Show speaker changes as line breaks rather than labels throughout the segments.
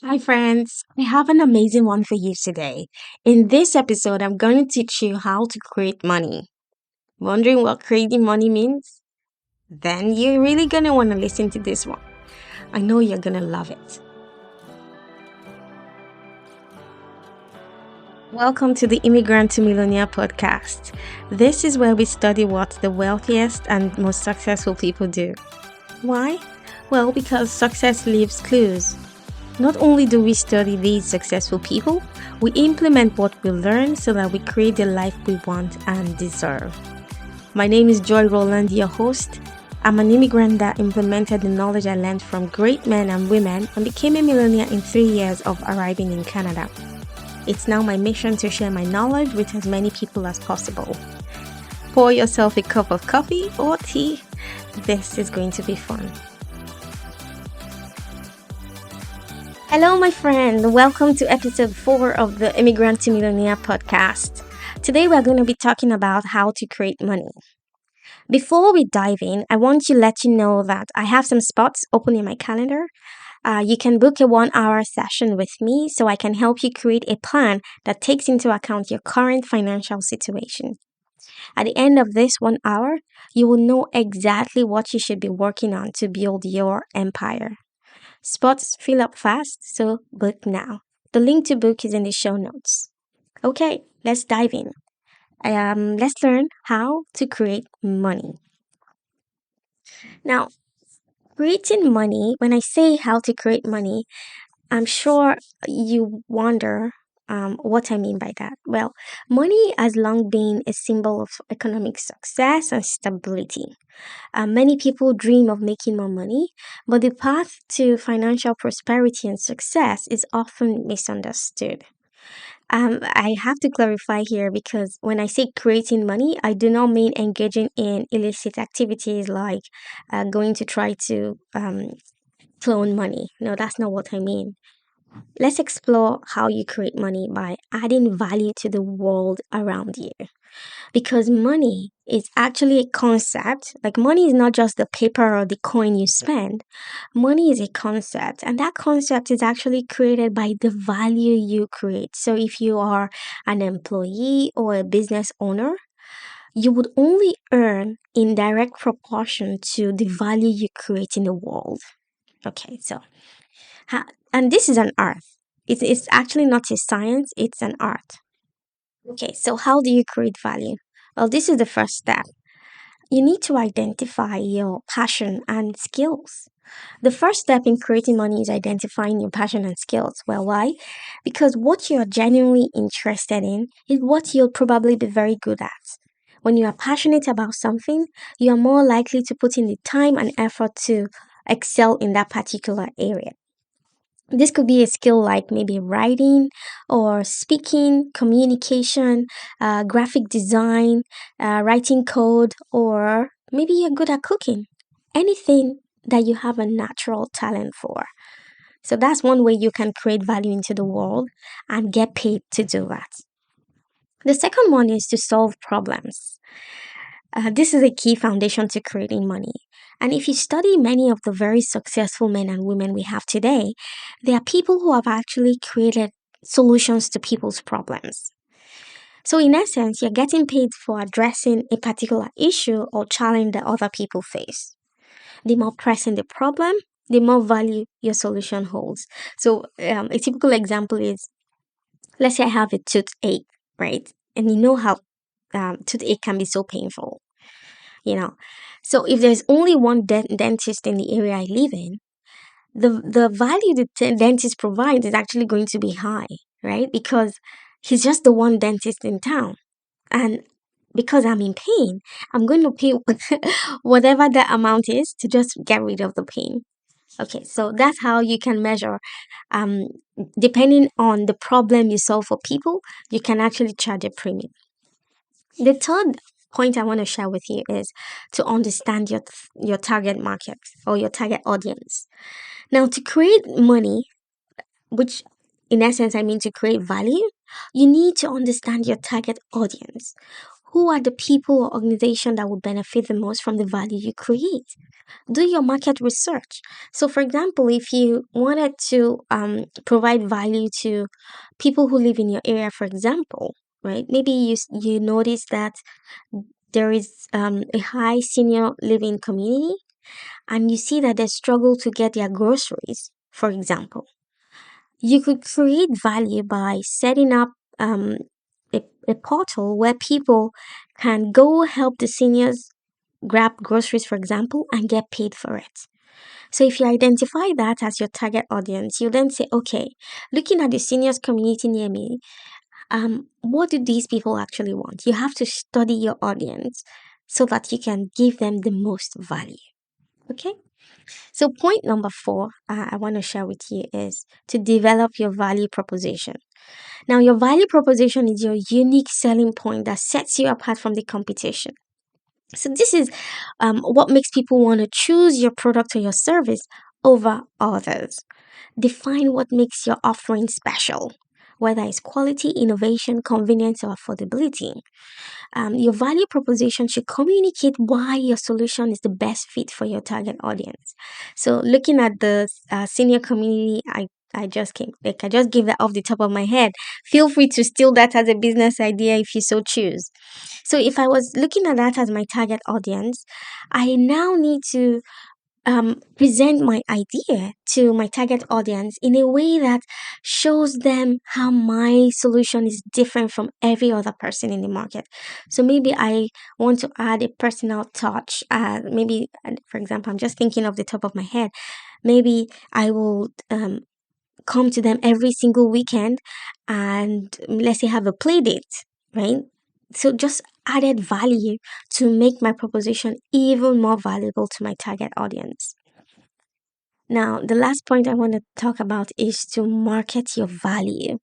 Hi, friends. I have an amazing one for you today. In this episode, I'm going to teach you how to create money. Wondering what creating money means? Then you're really going to want to listen to this one. I know you're going to love it. Welcome to the Immigrant to Millionaire podcast. This is where we study what the wealthiest and most successful people do. Why? Well, because success leaves clues. Not only do we study these successful people, we implement what we learn so that we create the life we want and deserve. My name is Joy Roland, your host. I'm an immigrant that implemented the knowledge I learned from great men and women and became a millionaire in 3 years of arriving in Canada. It's now my mission to share my knowledge with as many people as possible. Pour yourself a cup of coffee or tea. This is going to be fun. Hello, my friend. Welcome to episode 4 of the Immigrant to Millionaire podcast. Today, we're going to be talking about how to create money. Before we dive in, I want to let you know that I have some spots open in my calendar. You can book a 1 hour session with me so I can help you create a plan that takes into account your current financial situation. At the end of this 1 hour, you will know exactly what you should be working on to build your empire. Spots fill up fast, so book now. The link to book is in the show notes. Okay, let's dive in. Let's learn how to create money. Now, creating money, when I say how to create money, I'm sure you wonder what I mean by that. Well, money has long been a symbol of economic success and stability. Many people dream of making more money, but the path to financial prosperity and success is often misunderstood. I have to clarify here because when I say creating money, I do not mean engaging in illicit activities like going to try to clone money. No, that's not what I mean. Let's explore how you create money by adding value to the world around you. Because money is actually a concept. Like, money is not just the paper or the coin you spend. Money is a concept, and that concept is actually created by the value you create. So, if you are an employee or a business owner, you would only earn in direct proportion to the value you create in the world. Okay, so, and this is an art. It's actually not a science, it's an art. Okay, so how do you create value? Well, this is the first step. You need to identify your passion and skills. The first step in creating money is identifying your passion and skills. Well, why? Because what you're genuinely interested in is what you'll probably be very good at. When you are passionate about something, you are more likely to put in the time and effort to excel in that particular area. This could be a skill like maybe writing or speaking, communication, graphic design, writing code, or maybe you're good at cooking. Anything that you have a natural talent for. So that's one way you can create value into the world and get paid to do that. The second one is to solve problems. This is a key foundation to creating money. And if you study many of the very successful men and women we have today, they are people who have actually created solutions to people's problems. So, in essence, you're getting paid for addressing a particular issue or challenge that other people face. The more pressing the problem, the more value your solution holds. So, a typical example is, let's say I have a toothache, right? And you know how toothache can be so painful, you know. So if there's only one dentist in the area I live in, the value the dentist provides is actually going to be high, right? Because he's just the one dentist in town. And because I'm in pain, I'm going to pay whatever that amount is to just get rid of the pain. Okay, so that's how you can measure. Um, Depending on the problem you solve for people, you can actually charge a premium. The third point I want to share with you is to understand your target market or your target audience. Now, to create money, which in essence I mean to create value, you need to understand your target audience. Who are the people or organization that will benefit the most from the value you create? Do your market research. So, for example, if you wanted to provide value to people who live in your area, for example, right? Maybe you notice that there is a high senior living community, and you see that they struggle to get their groceries, for example. You could create value by setting up a portal where people can go help the seniors grab groceries, for example, and get paid for it. So if you identify that as your target audience, you then say, okay, looking at the seniors community near me, what do these people actually want? You have to study your audience so that you can give them the most value. Okay. So point number four, I want to share with you is to develop your value proposition. Now, your value proposition is your unique selling point that sets you apart from the competition. So this is what makes people want to choose your product or your service over others. Define what makes your offering special, whether it's quality, innovation, convenience, or affordability. Your value proposition should communicate why your solution is the best fit for your target audience. So, looking at the senior community, I just came like I just gave that off the top of my head. Feel free to steal that as a business idea if you so choose. So, if I was looking at that as my target audience, I now need to present my idea to my target audience in a way that shows them how my solution is different from every other person in the market. So maybe I want to add a personal touch. Maybe, for example, I'm just thinking off the top of my head. Maybe I will come to them every single weekend and let's say have a play date, right? So just added value to make my proposition even more valuable to my target audience. Now, the last point I want to talk about is to market your value.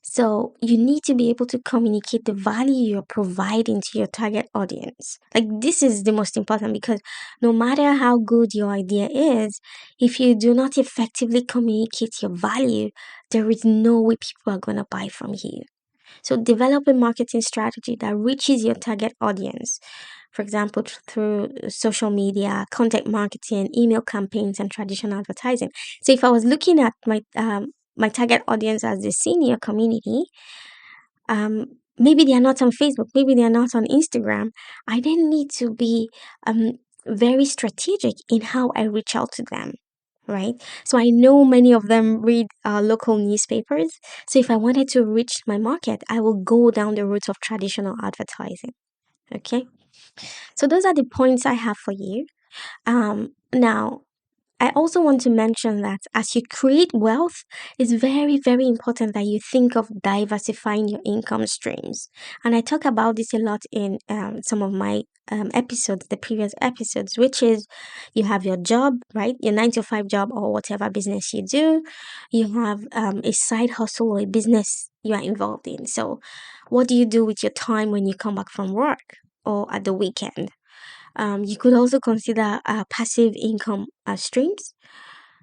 So, you need to be able to communicate the value you're providing to your target audience. Like, this is the most important because no matter how good your idea is, if you do not effectively communicate your value, there is no way people are going to buy from you. So, develop a marketing strategy that reaches your target audience. For example, through social media, content marketing, email campaigns, and traditional advertising. So, if I was looking at my target audience as the senior community, maybe they are not on Facebook, maybe they are not on Instagram. I then need to be very strategic in how I reach out to them, right? So I know many of them read local newspapers. So if I wanted to reach my market, I will go down the route of traditional advertising. Okay. So those are the points I have for you. Now, I also want to mention that as you create wealth, it's very, very important that you think of diversifying your income streams. And I talk about this a lot in some of my episodes, the previous episodes, which is you have your job, right? Your 9 to 5 job or whatever business you do. You have a side hustle or a business you are involved in. So, what do you do with your time when you come back from work or at the weekend? You could also consider passive income streams.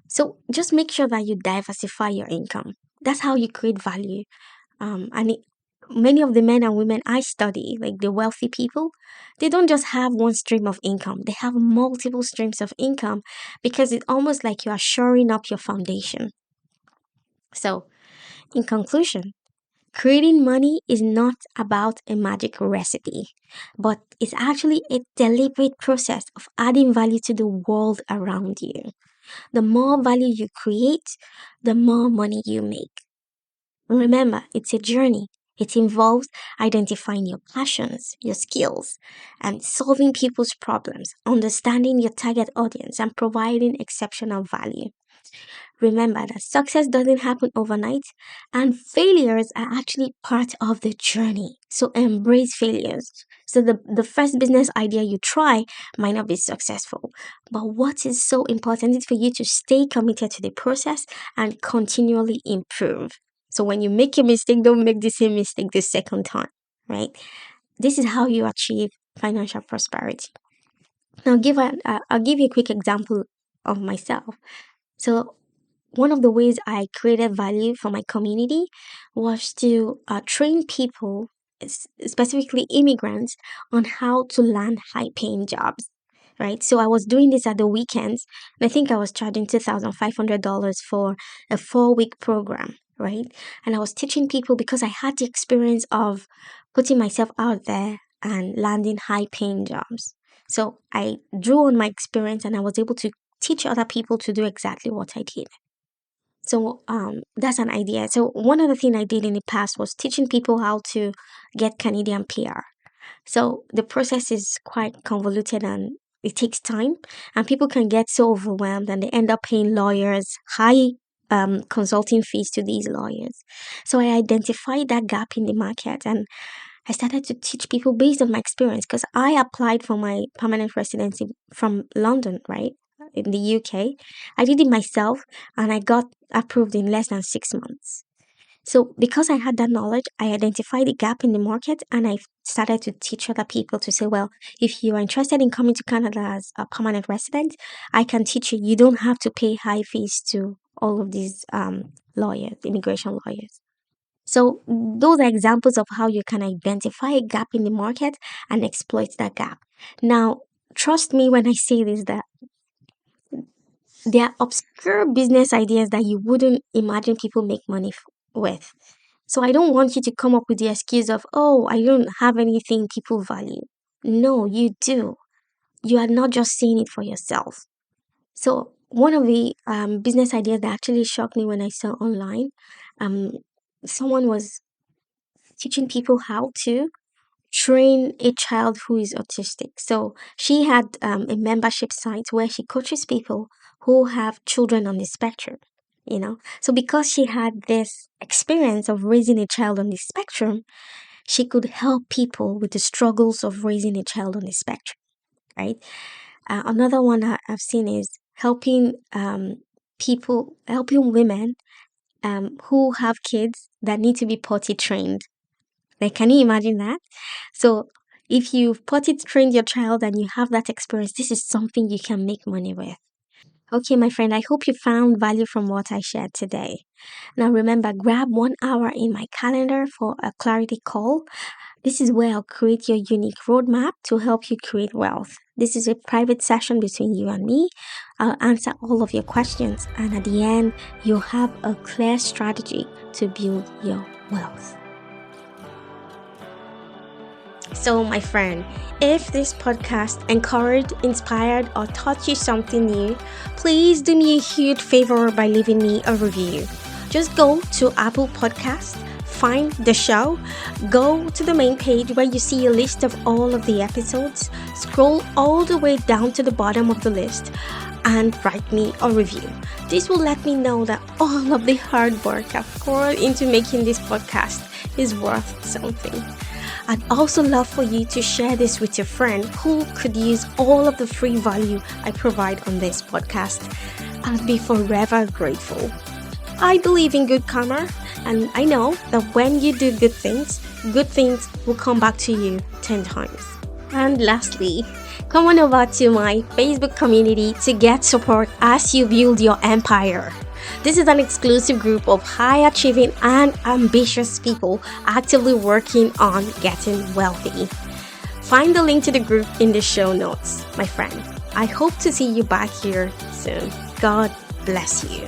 So just make sure that you diversify your income. That's how you create value. Many of the men and women I study, like the wealthy people, they don't just have one stream of income. They have multiple streams of income because it's almost like you are shoring up your foundation. So, in conclusion, creating money is not about a magic recipe, but it's actually a deliberate process of adding value to the world around you. The more value you create, the more money you make. Remember, it's a journey. It involves identifying your passions, your skills, and solving people's problems, understanding your target audience, and providing exceptional value. Remember that success doesn't happen overnight and failures are actually part of the journey. So embrace failures. So the first business idea you try might not be successful. But what is so important is for you to stay committed to the process and continually improve. So when you make a mistake, don't make the same mistake the second time, right? This is how you achieve financial prosperity. Now, I'll give you a quick example of myself. So one of the ways I created value for my community was to train people specifically immigrants, on how to land high paying jobs. Right. So I was doing this at the weekends. And I think I was charging $2,500 for a 4-week program. Right. And I was teaching people because I had the experience of putting myself out there and landing high paying jobs. So I drew on my experience and I was able to teach other people to do exactly what I did. So that's an idea. So one other thing I did in the past was teaching people how to get Canadian PR. So the process is quite convoluted and it takes time, and people can get so overwhelmed and they end up paying lawyers high consulting fees to these lawyers. So I identified that gap in the market and I started to teach people based on my experience because I applied for my permanent residency from London, right? In the UK. I did it myself and I got approved in less than 6 months. So, because I had that knowledge, I identified the gap in the market and I started to teach other people to say, well, if you are interested in coming to Canada as a permanent resident, I can teach you. You don't have to pay high fees to all of these lawyers, immigration lawyers. So, those are examples of how you can identify a gap in the market and exploit that gap. Now, trust me when I say this, that there are obscure business ideas that you wouldn't imagine people make money with. So I don't want you to come up with the excuse of, oh, I don't have anything people value. No, you do. You are not just saying it for yourself. So one of the business ideas that actually shocked me when I saw online, um, someone was teaching people how to train a child who is autistic. So she had a membership site where she coaches people who have children on the spectrum, you know. So because she had this experience of raising a child on the spectrum, she could help people with the struggles of raising a child on the spectrum, right? Another one I've seen is helping helping women who have kids that need to be potty trained. Like, can you imagine that? So, if you've potty trained your child and you have that experience, this is something you can make money with. Okay, my friend, I hope you found value from what I shared today. Now, remember, grab 1 hour in my calendar for a clarity call. This is where I'll create your unique roadmap to help you create wealth. This is a private session between you and me. I'll answer all of your questions, and at the end, you'll have a clear strategy to build your wealth. So, my friend, if this podcast encouraged, inspired, or taught you something new, please do me a huge favor by leaving me a review. Just go to Apple Podcasts, find the show, go to the main page where you see a list of all of the episodes, scroll all the way down to the bottom of the list, and write me a review. This will let me know that all of the hard work I've poured into making this podcast is worth something. I'd also love for you to share this with your friend who could use all of the free value I provide on this podcast. I'll be forever grateful. I believe in good karma, and I know that when you do good things will come back to you 10 times. And lastly, come on over to my Facebook community to get support as you build your empire. This is an exclusive group of high-achieving and ambitious people actively working on getting wealthy. Find the link to the group in the show notes, my friend. I hope to see you back here soon. God bless you.